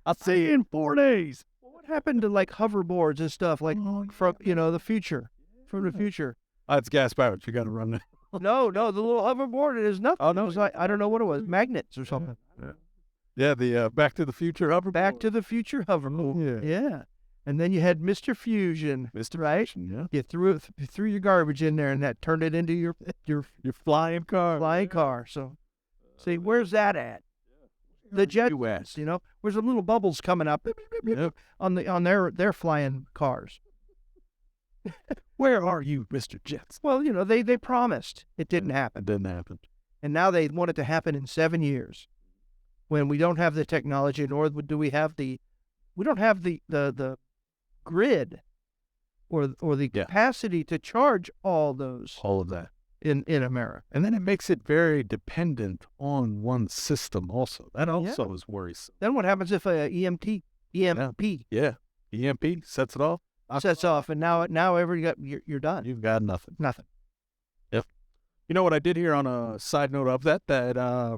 I'll see you in 4 days.
What happened to like hoverboards and stuff from the future, from the future?
It's gas powered. You got to run that.
No, the little hoverboard is nothing.
Oh, no.
It was like, I don't know what it was, magnets or something.
Yeah, the Back to the Future hoverboard.
Back to the Future hoverboard. Yeah. And then you had Mr. Fusion.
Mr.
Right?
Fusion, yeah.
You threw your garbage in there, and that turned it into your
Your flying car.
flying car. So, see, where's that at? The Jetsons, where's the little bubbles coming up
Yep.
on their flying cars?
Where are you, Mr. Jets?
Well, they promised. It didn't happen.
It didn't happen.
And now they want it to happen in 7 years. When we don't have the technology, nor do we have the grid or the capacity to charge all
of that.
in America.
And then it makes it very dependent on one system also. That also is worrisome.
Then what happens if a EMP
Yeah. EMP sets it off.
sets off, and now you're done.
You've got nothing.
Nothing.
Yep. You know what I did hear on a side note of that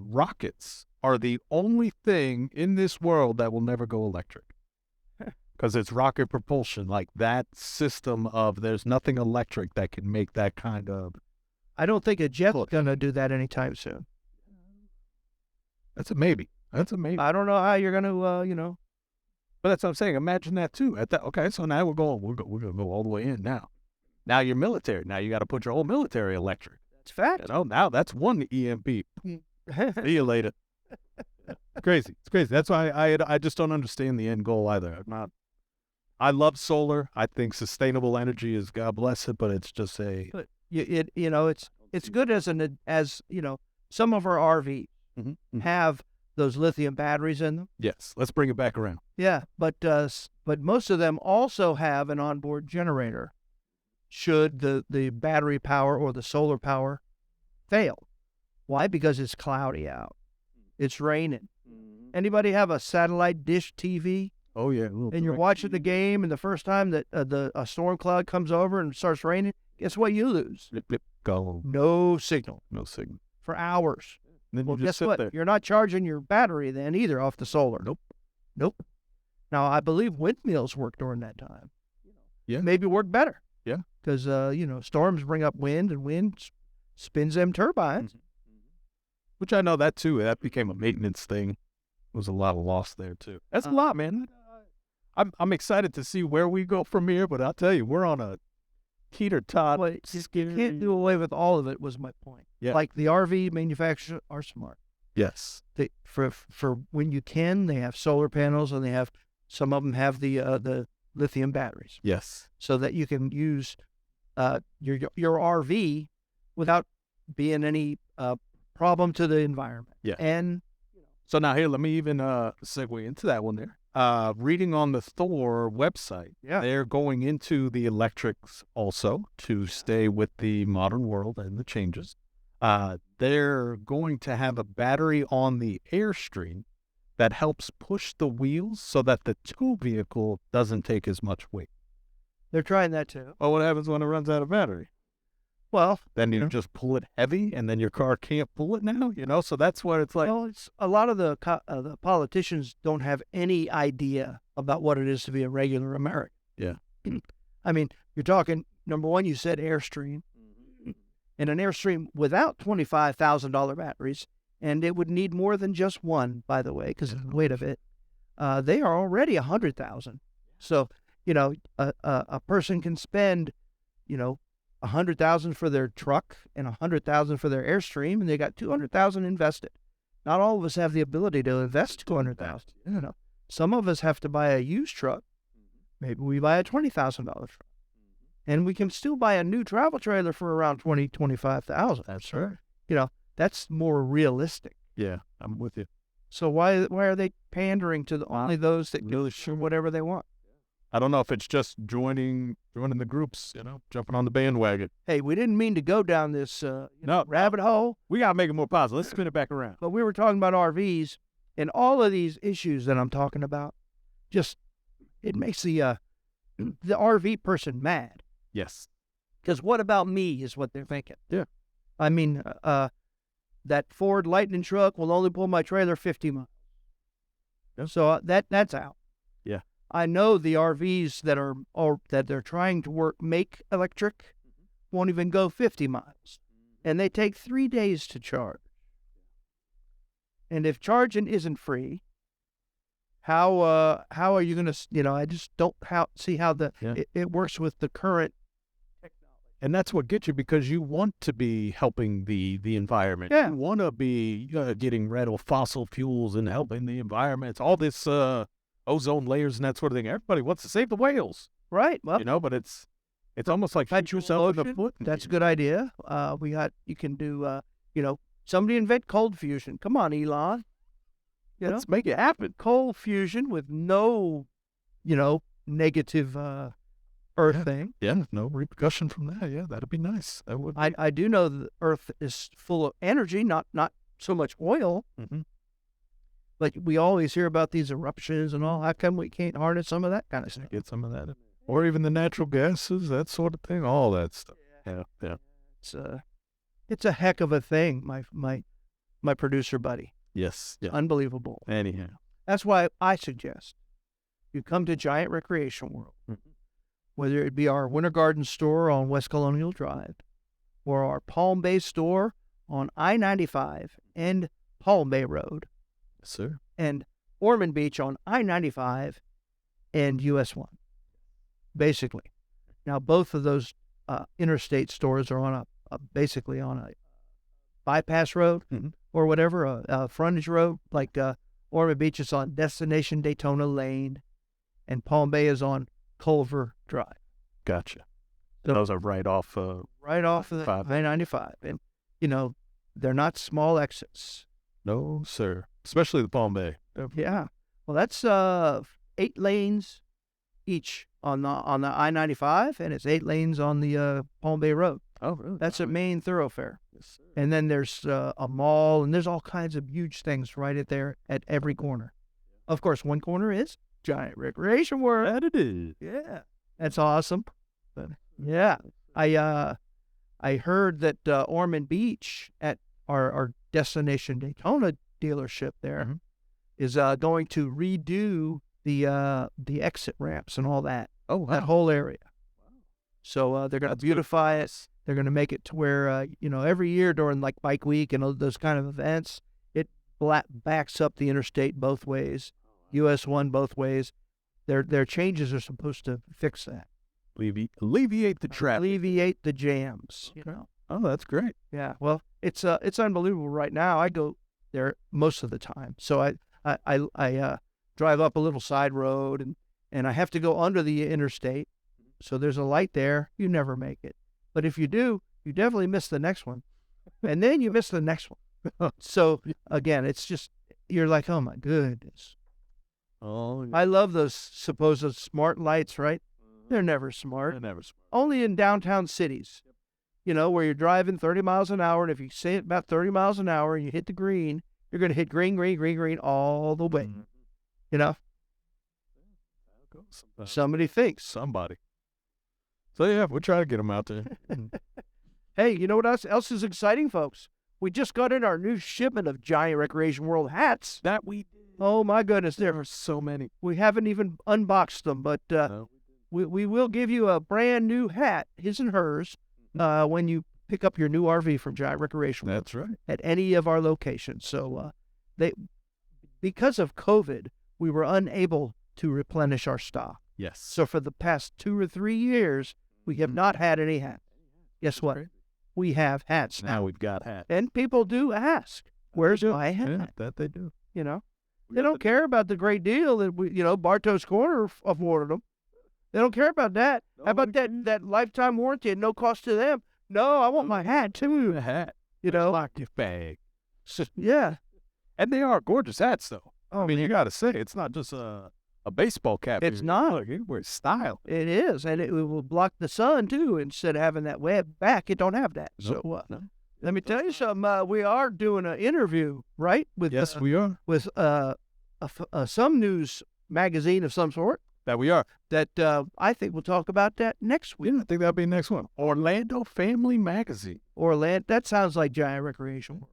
rockets are the only thing in this world that will never go electric. Because it's rocket propulsion, like that system of there's nothing electric that can make that kind of...
I don't think a jet's going to do that anytime soon.
That's a maybe.
I don't know how you're going to,
But that's what I'm saying. Imagine that too. Okay, so now we're going to go all the way in now. Now you're military. Now you got to put your whole military electric.
It's fact.
Now that's one EMP. See you later. Crazy. It's crazy. That's why I just don't understand the end goal either. I love solar. I think sustainable energy is, God bless it, but it's just
But it's good as some of our RVs have those lithium batteries in them.
Yes. Let's bring it back around.
Yeah, but most of them also have an onboard generator. Should the battery power or the solar power fail? Why? Because it's cloudy out. It's raining. Anybody have a satellite dish TV?
Oh yeah.
And you're watching the game, and the first time that a storm cloud comes over and starts raining, guess what? You lose.
Blip, blip, go.
No signal
No signal.
for hours.
And then
Well,
you just
guess
sit
what?
there.
You're not charging your battery then either off the solar. Nope. Now, I believe windmills work during that time.
Yeah.
Maybe work better.
Yeah.
Because, storms bring up wind, and wind spins them turbines.
Which I know that too. That became a maintenance thing. There was a lot of loss there too. That's a lot, man. I'm excited to see where we go from here, but I'll tell you, we're on a teeter-tot.
Well, you can't do away with all of it was my point.
Yeah.
Like the RV manufacturers are smart.
Yes.
They, for when you can, they have solar panels, and they have some of them have the lithium batteries,
Yes.
so that you can use your RV without being any problem to the environment.
Yeah.
And
So now here, let me even segue into that one there. Reading on the Thor website,
Yeah.
they're going into the electrics also to stay with the modern world and the changes. They're going to have a battery on the Airstream that helps push the wheels so that the tow vehicle doesn't take as much weight.
they're trying that too.
Well, what happens when it runs out of battery?
Well,
Then you just pull it heavy, and then your car can't pull it now, So that's what it's like.
well, it's a lot of the politicians don't have any idea about what it is to be a regular American.
Yeah.
I mean, you're talking, number one, you said Airstream, and an Airstream without $25,000 batteries, and it would need more than just one, by the way, because of the weight of it. They are already $100,000. So, a person can spend, $100,000 for their truck and $100,000 for their Airstream, and they got $200,000 invested. Not all of us have the ability to invest $200,000. Some of us have to buy a used truck. Maybe we buy a $20,000 truck, and we can still buy a new travel trailer for around $25,000.
That's right.
That's more realistic.
Yeah, I'm with you.
So why are they pandering to only those that
Really
can whatever they want?
I don't know if it's just joining the groups, jumping on the bandwagon.
Hey, we didn't mean to go down this
No.
rabbit hole,
We got to make it more positive. Let's spin it back around.
but we were talking about RVs, and all of these issues that I'm talking about, it makes the RV person mad.
Yes.
Because what about me is what they're thinking.
Yeah.
I mean, that Ford Lightning truck will only pull my trailer 50 miles.
Yeah.
So that's out.
Yeah.
I know the RVs that they're trying to make electric won't even go 50 miles, and they take 3 days to charge. And if charging isn't free, how are you going to? I just don't see how it works with the current.
And that's what gets you, because you want to be helping the environment.
Yeah.
You want to be getting rid of fossil fuels and helping the environment. It's all this ozone layers and that sort of thing. Everybody wants to save the whales,
Right. Well,
but it's almost like shoot yourself in the foot.
That's a good idea. You can do, somebody invent cold fusion. Come on, Elon.
Let's make it happen.
Cold fusion with no, negative Earth thing.
Yeah, no repercussion from that. Yeah, that'd be nice. That would.
I do know the Earth is full of energy, not so much oil.
Mhm.
But we always hear about these eruptions and all. How come we can't harness some of that kind of stuff?
Get some of that, or even the natural gases, that sort of thing. All that stuff. Yeah.
It's a heck of a thing, my producer buddy.
Yes. Yeah.
Unbelievable.
Anyhow.
That's why I suggest you come to Giant Recreation World, whether it be our Winter Garden store on West Colonial Drive or our Palm Bay store on I-95 and Palm Bay Road,
Yes, sir.
and Ormond Beach on I-95 and US 1, basically. Now, both of those interstate stores are on basically on a bypass road or whatever, a frontage road. Like Ormond Beach is on Destination Daytona Lane, and Palm Bay is on Culver Drive.
Gotcha.
So-
Those are right off.
Right off of the I-95. And, they're not small exits.
No, sir. Especially the Palm Bay.
Yeah. Well, that's 8 lanes each on the I-95, and it's 8 lanes on the Palm Bay Road.
Oh, really?
That's a main thoroughfare.
Yes, sir.
And then there's a mall, and there's all kinds of huge things right there at every corner. Of course, one corner is Giant Recreation World.
That it is.
Yeah, that's awesome. But, yeah, I heard that Ormond Beach at our Destination Daytona dealership there is going to redo the exit ramps and all that.
Oh,
That whole area. So they're going to beautify it. They're going to make it to where, every year during like Bike Week and those kind of events, it backs up the interstate both ways, US 1 both ways. Their changes are supposed to fix that.
Alleviate the traffic.
Alleviate the jams. You know.
Oh, that's great.
Yeah. Well, it's unbelievable right now. I go there most of the time. So I drive up a little side road and I have to go under the interstate. So there's a light there. You never make it. But if you do, you definitely miss the next one. And then you miss the next one. So again, it's just, you're like, oh my goodness.
Oh, yeah.
I love those supposed smart lights, right? They're never smart.
They're never smart.
Only in downtown cities, you know, where you're driving 30 miles an hour. And if you say it about 30 miles an hour and you hit the green, you're going to hit green, green, green, green all the way.
Mm-hmm.
You know? Somebody thinks.
Somebody. So, yeah, we'll try to get them out there.
Hey, you know what else is exciting, folks? We just got in our new shipment of Giant Recreation World hats.
That we did.
Oh, my goodness. There
are so many.
We haven't even unboxed them, but
No.
we will give you a brand new hat, his and hers, when you pick up your new RV from Giant Recreation World.
That's right.
At any of our locations. So because of COVID, we were unable to replenish our stock.
Yes.
So for the past 2 or 3 years, we have not had any hats. Guess what? We have hats
Now we've got hats.
And people do ask, where's my hat?
Yeah, that they do.
You know, they don't care about the great deal that Bartow's Corner afforded them. They don't care about that. How about that lifetime warranty at no cost to them? No, I want my hat too.
A hat.
You know,
Lock your bag.
yeah.
And they are gorgeous hats, though.
Oh,
I mean, you got to say, it's not just a baseball cap.
It's not.
Look, it wears style.
It is, and it will block the sun too. Instead of having that web back, it don't have that.
Nope.
So
No.
let me tell you something. We are doing an interview, right? With
Yes, we are.
with some news magazine of some sort
That we are.
that I think we'll talk about that next week.
Yeah, I think that'll be the next one. Orlando Family Magazine.
Orlando. That sounds like Giant Recreation.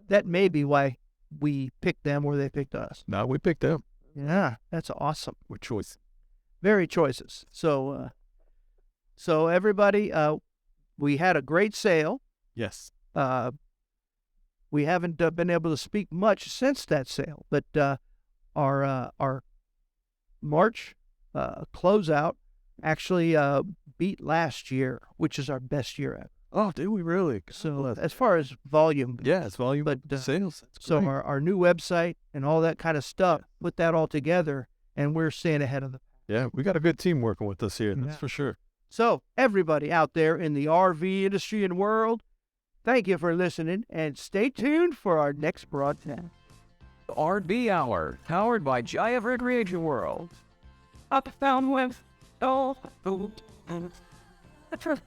That may be why we picked them or they picked us.
No, we picked them.
Yeah, that's awesome.
With choice.
Very choices. So everybody, we had a great sale.
Yes.
We haven't been able to speak much since that sale, but our March closeout actually beat last year, which is our best year ever.
Oh, did we really?
So as far as volume,
Yeah, it's volume.
but
Sales. That's
so
great.
our new website and all that kind of stuff, put that all together, and we're staying ahead of the.
Yeah, we got a good team working with us here. That's
Yeah.
for sure.
So everybody out there in the RV industry and world, thank you for listening, and stay tuned for our next broadcast.
RV Hour, powered by Giant Recreation World.
Up down with all food and the truth.